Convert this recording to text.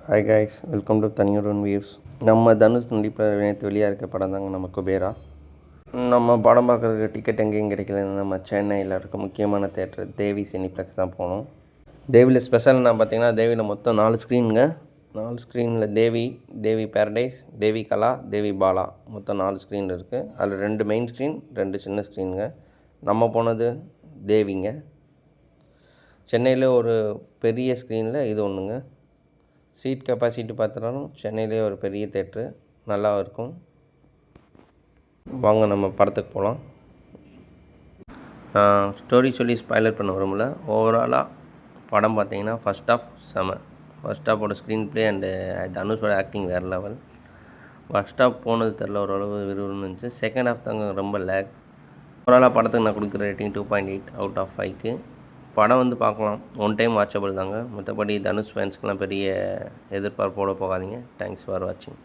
Hi guys, welcome to தனியூர் one views. நம்ம தனுஷ் நடிப்பில் நேற்று வெளியாக இருக்க படம் தாங்க நம்ம குபேரா. நம்ம படம் பார்க்குறதுக்கு டிக்கெட் எங்கேயும் கிடைக்கலன்னு நம்ம சென்னையில் இருக்க முக்கியமான தேட்டர் தேவி சினிப்ளெக்ஸ் தான் போனோம். தேவியில் ஸ்பெஷல்னா பார்த்தீங்கன்னா, தேவியில் மொத்தம் 4 ஸ்க்ரீனுங்க. 4 ஸ்க்ரீனில் தேவி பேரடைஸ், தேவி கலா, தேவி பாலா மொத்தம் 4 ஸ்க்ரீன் இருக்குது. அதில் 2 மெயின் ஸ்க்ரீன், 2 சின்ன ஸ்க்ரீனுங்க. நம்ம போனது தேவிங்க. சென்னையில் ஒரு பெரிய ஸ்க்ரீனில் இது ஒன்றுங்க. சீட் கெப்பாசிட்டி பார்த்துட்டாலும் சென்னையிலே ஒரு பெரிய தேட்ரு, நல்லா இருக்கும். வாங்க நம்ம படத்துக்கு போகலாம். ஸ்டோரி சொல்லி ஸ்பாய்லர் பண்ண வரும்ல. ஓவராலாக படம் பார்த்தீங்கன்னா ஃபஸ்ட் ஆஃப் செம. ஃபஸ்ட் ஆஃபோட ஸ்க்ரீன் ப்ளே அண்டு தனுஷோட ஆக்டிங் வேறு லெவல். ஃபஸ்ட் ஆஃப் போனது தெரில, ஓரளவு விறுவிறுன்னு இருந்துச்சு. செகண்ட் ஆஃப் தாங்க ரொம்ப லேக். ஓவராலாக படத்துக்கு நான் கொடுக்குற ரேட்டிங் 2.8 அவுட் ஆஃப் 5க்கு. படம் வந்து பார்க்கலாம், ஒன் டைம் வாட்சபிள் தாங்க. மற்றபடி தனுஷ் ஃபேன்ஸ்க்கெலாம் பெரிய எதிர்பார்ப்போடு போகாதீங்க. தேங்க்ஸ் ஃபார் வாட்சிங்.